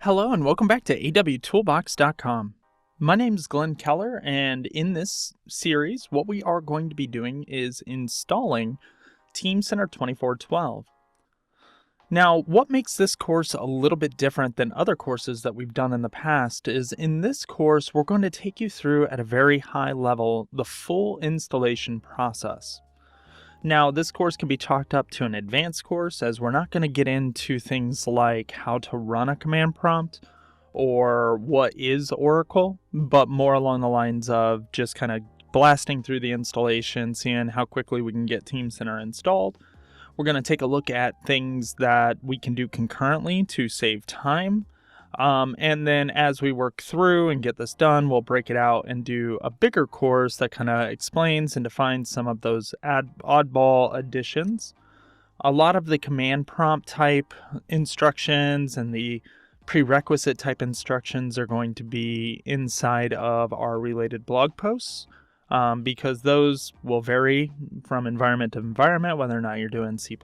Hello and welcome back to awtoolbox.com. My name is Glenn Keller, and in this series, what we are going to be doing is installing Teamcenter 2412. Now, what makes this course a little bit different than other courses that we've done in the past is in this course, we're going to take you through at a very high level the full installation process. Now, this course can be chalked up to an advanced course, as we're not going to get into things like how to run a command prompt or what is Oracle, but more along the lines of just kind of blasting through the installation, seeing how quickly we can get Teamcenter installed. We're going to take a look at things that we can do concurrently to save time. And then as we work through and get this done, we'll break it out and do a bigger course that kind of explains and defines some of those oddball additions. A lot of the command prompt type instructions and the prerequisite type instructions are going to be inside of our related blog posts, because those will vary from environment to environment, whether or not you're doing C++,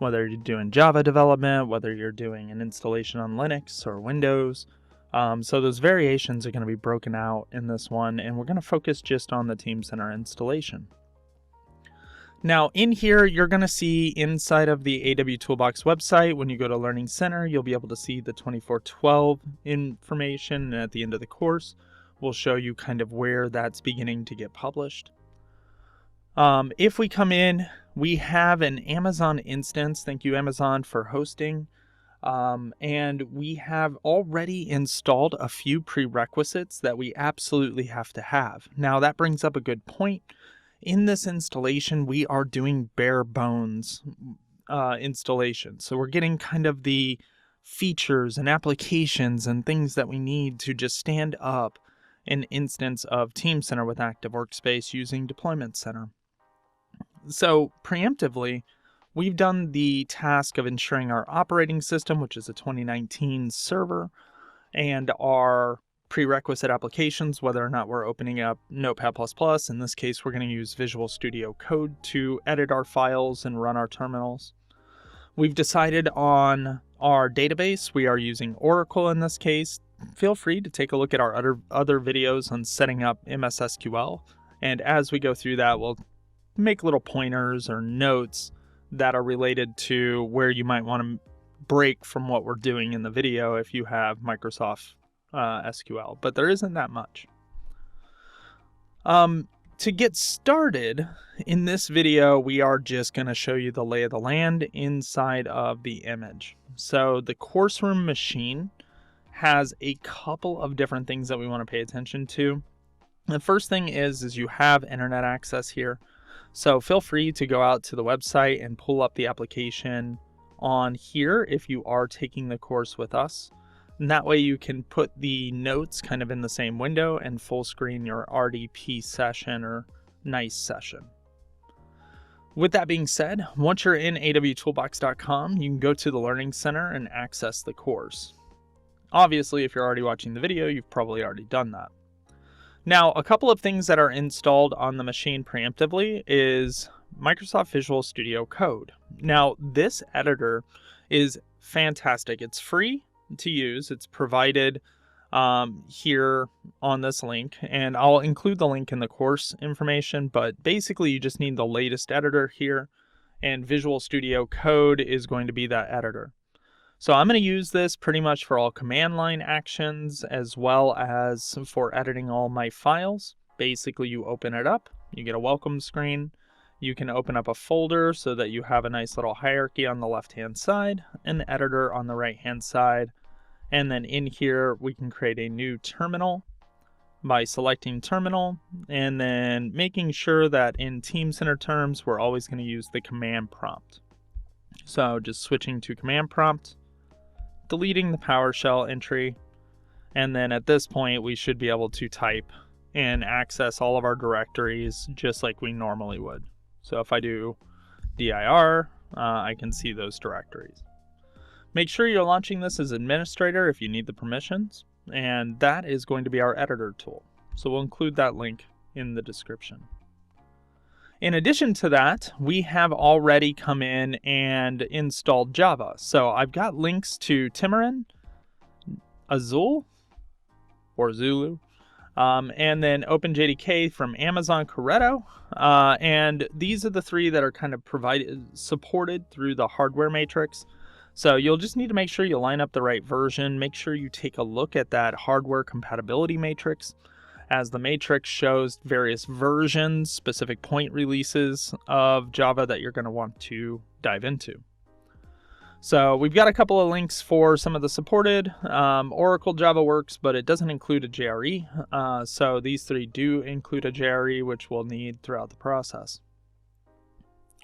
whether you're doing Java development, whether you're doing an installation on Linux or Windows. So those variations are going to be broken out in this one, and we're going to focus just on the Teamcenter installation. Now in here, you're going to see inside of the AW Toolbox website, when you go to Learning Center, you'll be able to see the 2412 information, and at the end of the course, we'll show you kind of where that's beginning to get published. If we come in, we have an Amazon instance. Thank you, Amazon, for hosting. And we have already installed a few prerequisites that we absolutely have to have. Now, that brings up a good point. In this installation, we are doing bare bones installation. So we're getting kind of the features and applications and things that we need to just stand up an instance of Teamcenter with Active Workspace using Deployment Center. So preemptively, we've done the task of ensuring our operating system, which is a 2019 server, and our prerequisite applications, whether or not we're opening up Notepad++. In this case, we're going to use Visual Studio Code to edit our files and run our terminals. We've decided on our database. We are using Oracle in this case. Feel free to take a look at our other videos on setting up MS SQL. And as we go through that, we'll make little pointers or notes that are related to where you might want to break from what we're doing in the video if you have Microsoft SQL, but there isn't that much. To get started, in this video, we are just going to show you the lay of the land inside of the image. So the course room machine has a couple of different things that we want to pay attention to. The first thing is you have internet access here. So feel free to go out to the website and pull up the application on here if you are taking the course with us. And that way you can put the notes kind of in the same window and full screen your RDP session or NICE session. With that being said, once you're in awtoolbox.com, you can go to the Learning Center and access the course. Obviously, if you're already watching the video, you've probably already done that. Now, a couple of things that are installed on the machine preemptively is Microsoft Visual Studio Code. Now, this editor is fantastic. It's free to use. It's provided here on this link, and I'll include the link in the course information, but basically you just need the latest editor here, and Visual Studio Code is going to be that editor. So I'm going to use this pretty much for all command line actions as well as for editing all my files. Basically, you open it up, you get a welcome screen. You can open up a folder so that you have a nice little hierarchy on the left-hand side, an editor on the right-hand side. And then in here, we can create a new terminal by selecting terminal and then making sure that in Teamcenter terms, we're always going to use the command prompt. So just switching to command prompt, deleting the PowerShell entry, and then at this point we should be able to type and access all of our directories just like we normally would. So if I do dir, I can see those directories. Make sure you're launching this as administrator if you need the permissions, and that is going to be our editor tool. So we'll include that link in the description. In addition to that, we have already come in and installed Java. So I've got links to Timirin, Azul or Zulu, and then OpenJDK from Amazon Corretto. And these are the three that are kind of supported through the hardware matrix. So you'll just need to make sure you line up the right version. Make sure you take a look at that hardware compatibility matrix, as the matrix shows various versions, specific point releases of Java that you're going to want to dive into. So we've got a couple of links for some of the supported. Oracle Java works, but it doesn't include a JRE. So these three do include a JRE, which we'll need throughout the process.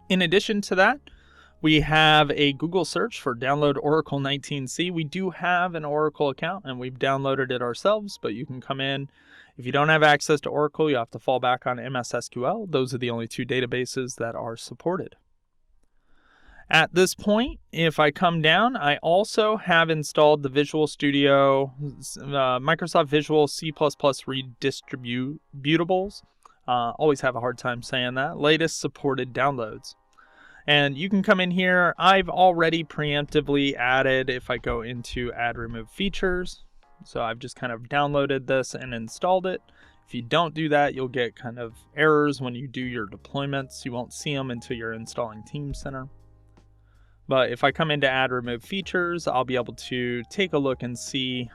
In addition to that, we have a Google search for download Oracle 19c. We do have an Oracle account and we've downloaded it ourselves, but you can come in. If you don't have access to Oracle, you have to fall back on MS SQL. Those are the only two databases that are supported. At this point, if I come down, I also have installed the Visual Studio, Microsoft Visual C++ redistributables. Always have a hard time saying that. Latest supported downloads. And you can come in here. I've already preemptively added, if I go into add remove features. So I've just kind of downloaded this and installed it. If you don't do that, you'll get kind of errors when you do your deployments. You won't see them until you're installing Teamcenter. But if I come into add remove features, I'll be able to take a look and see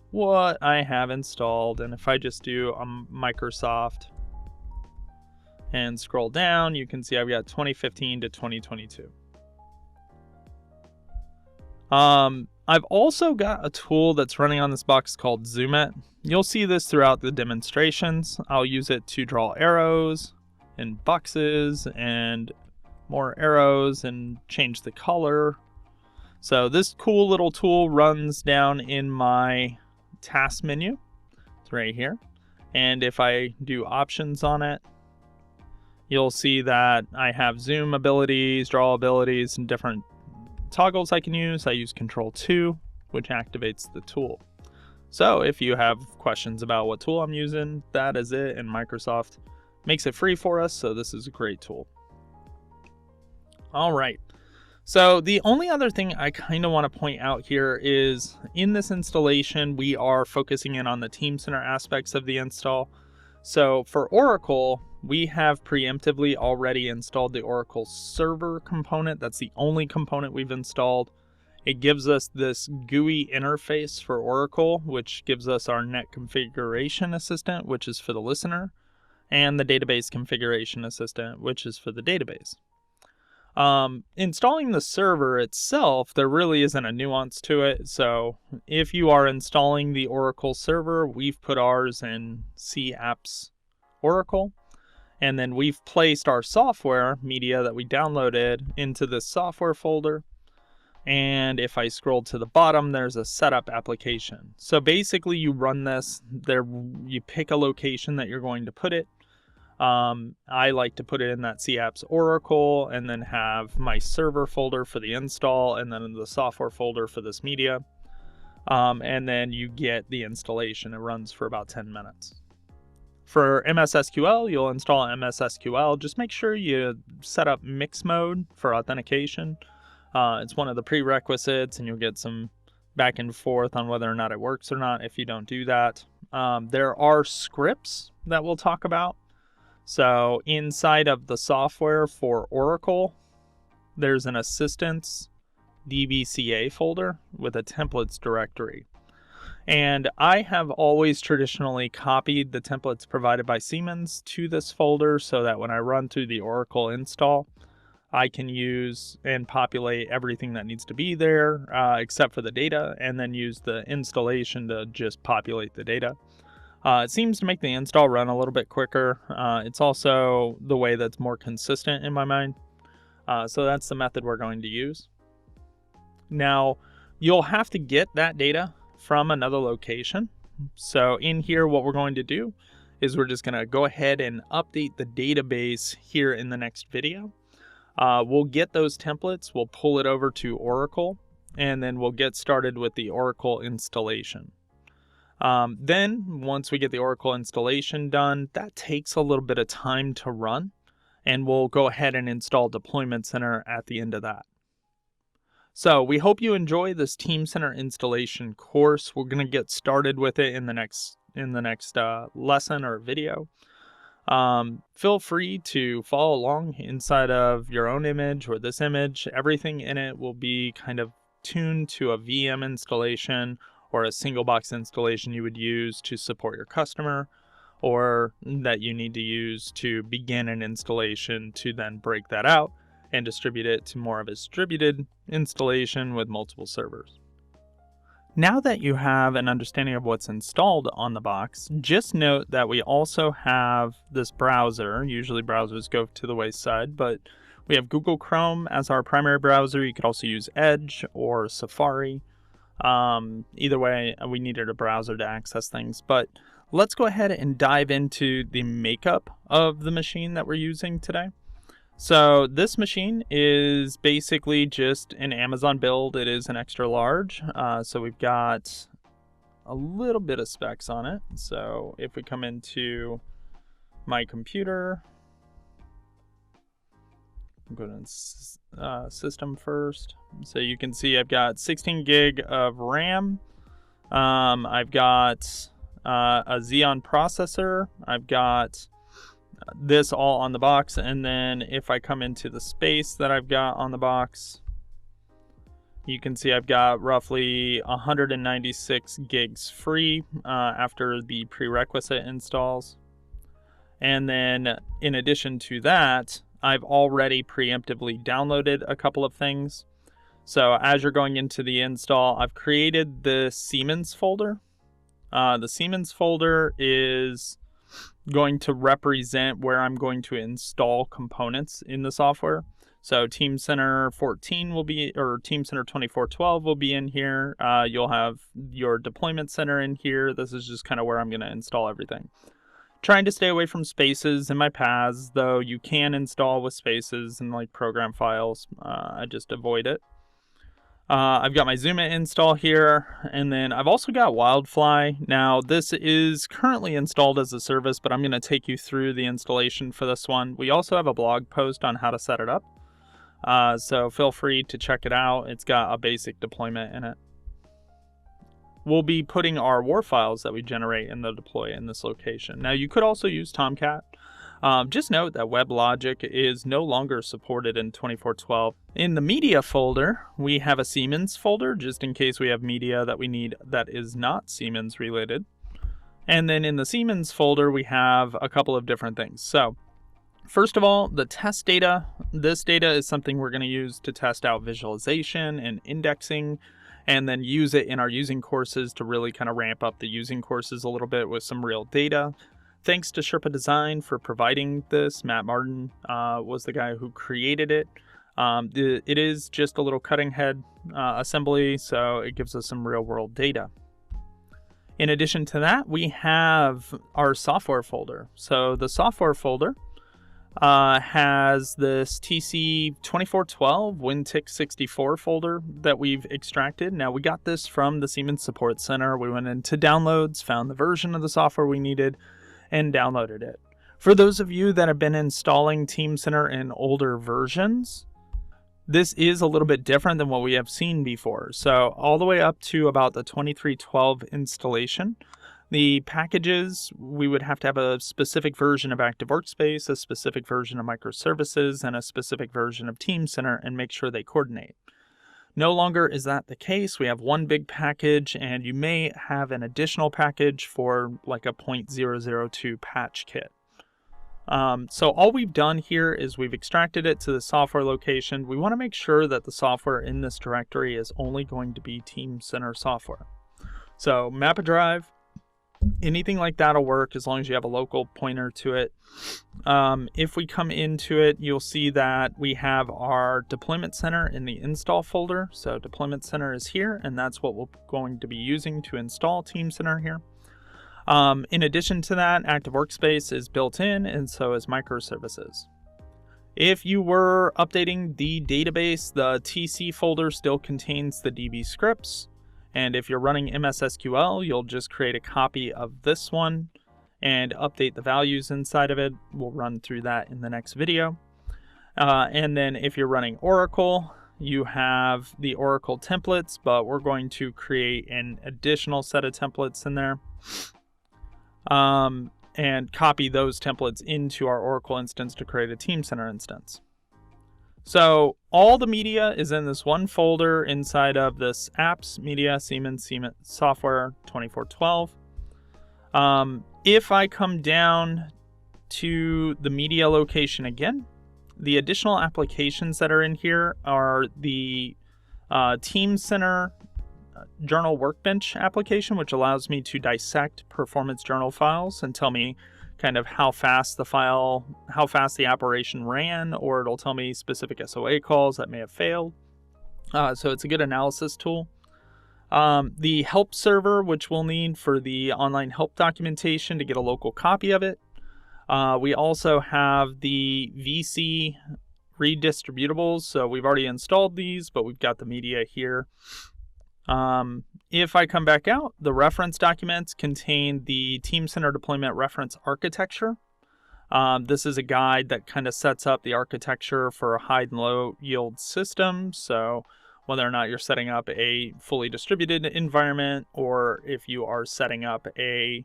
what I have installed. And if I just do a Microsoft and scroll down, you can see I've got 2015 to 2022. I've also got a tool that's running on this box called Zoom It. You'll see this throughout the demonstrations. I'll use it to draw arrows and boxes and more arrows and change the color. So this cool little tool runs down in my task menu. It's right here. And if I do options on it, you'll see that I have zoom abilities, draw abilities, and different toggles I can use. I use Control 2, which activates the tool. So if you have questions about what tool I'm using, that is it. And Microsoft makes it free for us, so this is a great tool. All right. So the only other thing I kind of want to point out here is in this installation, we are focusing in on the Teamcenter aspects of the install. So for Oracle, we have preemptively already installed the Oracle server component. That's the only component we've installed. It gives us this GUI interface for Oracle, which gives us our net configuration assistant, which is for the listener, and the database configuration assistant, which is for the database. Installing the server itself, there really isn't a nuance to it. So if you are installing the Oracle server, we've put ours in C apps Oracle, and then we've placed our software media that we downloaded into this software folder. And if I scroll to the bottom, there's a setup application. So basically you run this there, you pick a location that you're going to put it. I like to put it in that CApps Oracle and then have my server folder for the install and then the software folder for this media. And then you get the installation. It runs for about 10 minutes. For MS SQL, you'll install MS SQL. Just make sure you set up mix mode for authentication. It's one of the prerequisites, and you'll get some back and forth on whether or not it works or not if you don't do that. There are scripts that we'll talk about. So inside of the software for Oracle, there's an assistance DBCA folder with a templates directory. And I have always traditionally copied the templates provided by Siemens to this folder so that when I run through the Oracle install, I can use and populate everything that needs to be there except for the data, and then use the installation to just populate the data. It seems to make the install run a little bit quicker. It's also the way that's more consistent in my mind. So that's the method we're going to use. Now, you'll have to get that data from another location. So in here, what we're going to do is we're just going to go ahead and update the database here in the next video. We'll get those templates, we'll pull it over to Oracle, and then we'll get started with the Oracle installation. Then once we get the Oracle installation done, that takes a little bit of time to run, and we'll go ahead and install Deployment Center at the end of that. So we hope you enjoy this Teamcenter installation course. We're going to get started with it in the next lesson or video. Feel free to follow along inside of your own image or this image. Everything in it will be kind of tuned to a VM installation or a single box installation you would use to support your customer, or that you need to use to begin an installation to then break that out and distribute it to more of a distributed installation with multiple servers. Now that you have an understanding of what's installed on the box, just note that we also have this browser. Usually browsers go to the wayside, but we have Google Chrome as our primary browser. You could also use Edge or Safari. Either way, we needed a browser to access things, but let's go ahead and dive into the makeup of the machine that we're using today. So this machine is basically just an Amazon build. It is an extra large. So we've got a little bit of specs on it. So if we come into my computer, go to system first. So you can see I've got 16 gig of RAM. I've got a Xeon processor. I've got this all on the box, and then if I come into the space that I've got on the box, you can see I've got roughly 196 gigs free after the prerequisite installs. And then in addition to that, I've already preemptively downloaded a couple of things. So as you're going into the install, I've created the Siemens folder. The Siemens folder is going to represent where I'm going to install components in the software. So Teamcenter 14 will be, or Teamcenter 2412 will be in here. You'll have your deployment center in here. This is just kind of where I'm going to install everything. Trying to stay away from spaces in my paths, though you can install with spaces and like program files. I just avoid it. I've got my Zuma install here, and then I've also got Wildfly. Now, this is currently installed as a service, but I'm going to take you through the installation for this one. We also have a blog post on how to set it up, so feel free to check it out. It's got a basic deployment in it. We'll be putting our WAR files that we generate in the deploy in this location. Now, you could also use Tomcat. Just note that WebLogic is no longer supported in 2412. In the media folder, we have a Siemens folder, just in case we have media that we need that is not Siemens related. And then in the Siemens folder, we have a couple of different things. So first of all, the test data. This data is something we're going to use to test out visualization and indexing, and then use it in our using courses to really kind of ramp up the using courses a little bit with some real data. Thanks to Sherpa Design for providing this. Matt Martin was the guy who created it. It is just a little cutting head assembly, so it gives us some real world data. In addition to that, we have our software folder. So the software folder has this TC 2412 WinTick64 folder that we've extracted. Now, we got this from the Siemens Support Center. We went into downloads, found the version of the software we needed, and downloaded it. For those of you that have been installing Teamcenter in older versions, this is a little bit different than what we have seen before. So all the way up to about the 2312 installation, the packages, we would have to have a specific version of Active Workspace, a specific version of microservices, and a specific version of Teamcenter, and make sure they coordinate. No longer is that the case. We have one big package, and you may have an additional package for like a 0.002 patch kit. So all we've done here is we've extracted it to the software location. We want to make sure that the software in this directory is only going to be Teamcenter software. So map a drive, anything like that will work as long as you have a local pointer to it. If we come into it, you'll see that we have our deployment center in the install folder. So deployment center is here, and that's what we're going to be using to install Teamcenter here. In addition to that, Active Workspace is built in, and so is microservices. If you were updating the database, the TC folder still contains the DB scripts. And if you're running MS SQL, you'll just create a copy of this one and update the values inside of it. We'll run through that in the next video. And then if you're running Oracle, you have the Oracle templates, but we're going to create an additional set of templates in there and copy those templates into our Oracle instance to create a Teamcenter instance. So all the media is in this one folder inside of this apps, media, Siemens software 2412. If I come down to the media location again, the additional applications that are in here are the Teamcenter Journal Workbench application, which allows me to dissect performance journal files and tell me kind of how fast the operation ran, or it'll tell me specific SOA calls that may have failed. So it's a good analysis tool. The help server, which we'll need for the online help documentation to get a local copy of it. We also have the VC redistributables. So we've already installed these, but we've got the media here. If I come back out, the reference documents contain the Teamcenter deployment reference architecture. This is a guide that kind of sets up the architecture for a high and low yield system. So whether or not you're setting up a fully distributed environment, or if you are setting up a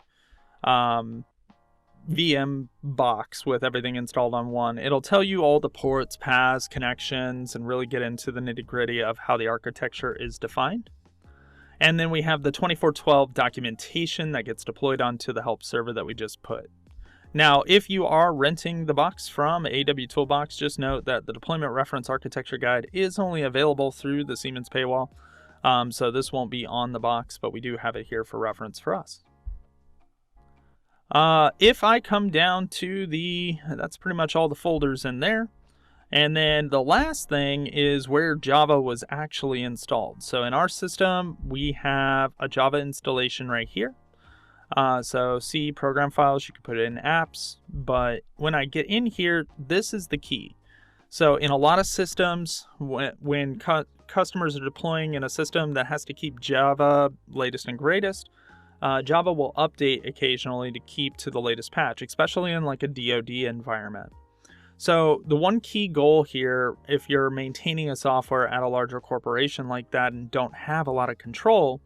VM box with everything installed on one, it'll tell you all the ports, paths, connections, and really get into the nitty-gritty of how the architecture is defined. And then we have the 2412 documentation that gets deployed onto the help server that we just put. Now, if you are renting the box from AW Toolbox, just note that the deployment reference architecture guide is only available through the Siemens paywall. So this won't be on the box, but we do have it here for reference for us. If I come down to that's pretty much all the folders in there. And then the last thing is where Java was actually installed. So in our system, we have a Java installation right here. So C program files, you can put it in apps, but when I get in here, this is the key. So in a lot of systems, when customers are deploying in a system that has to keep Java latest and greatest, Java will update occasionally to keep to the latest patch, especially in like a DoD environment. So the one key goal here, if you're maintaining a software at a larger corporation like that and don't have a lot of control,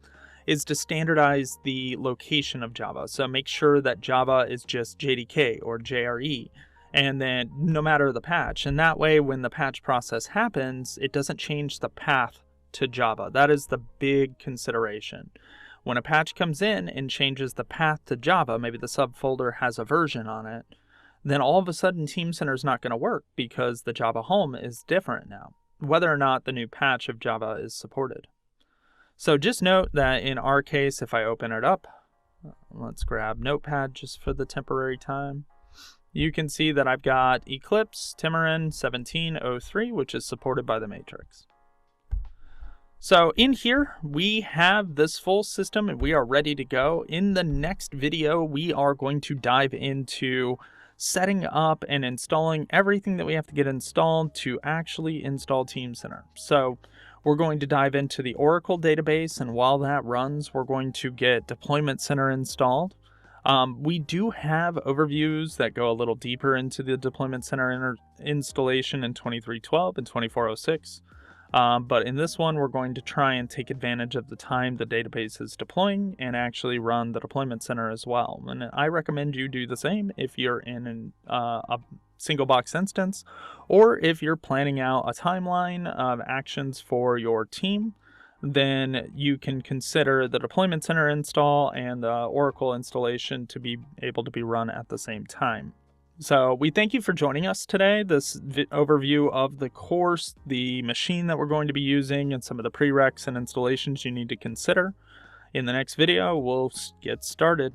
is to standardize the location of Java. So make sure that Java is just JDK or JRE, and then no matter the patch. And that way, when the patch process happens, it doesn't change the path to Java. That is the big consideration. When a patch comes in and changes the path to Java, maybe the subfolder has a version on it, then all of a sudden Teamcenter is not going to work because the Java home is different now, whether or not the new patch of Java is supported. So just note that in our case, if I open it up, let's grab Notepad just for the temporary time, you can see that I've got Eclipse Tamarin 1703, which is supported by the matrix. So in here, we have this full system and we are ready to go. In the next video, we are going to dive into setting up and installing everything that we have to get installed to actually install Teamcenter. So we're going to dive into the Oracle database, and while that runs, we're going to get Deployment Center installed. We do have overviews that go a little deeper into the Deployment Center installation in 2312 and 2406. But in this one, we're going to try and take advantage of the time the database is deploying and actually run the Deployment Center as well. And I recommend you do the same if you're in a single box instance, or if you're planning out a timeline of actions for your team, then you can consider the Deployment Center install and the Oracle installation to be able to be run at the same time. So we thank you for joining us today. This overview of the course, the machine that we're going to be using, and some of the prereqs and installations you need to consider. In the next video, we'll get started.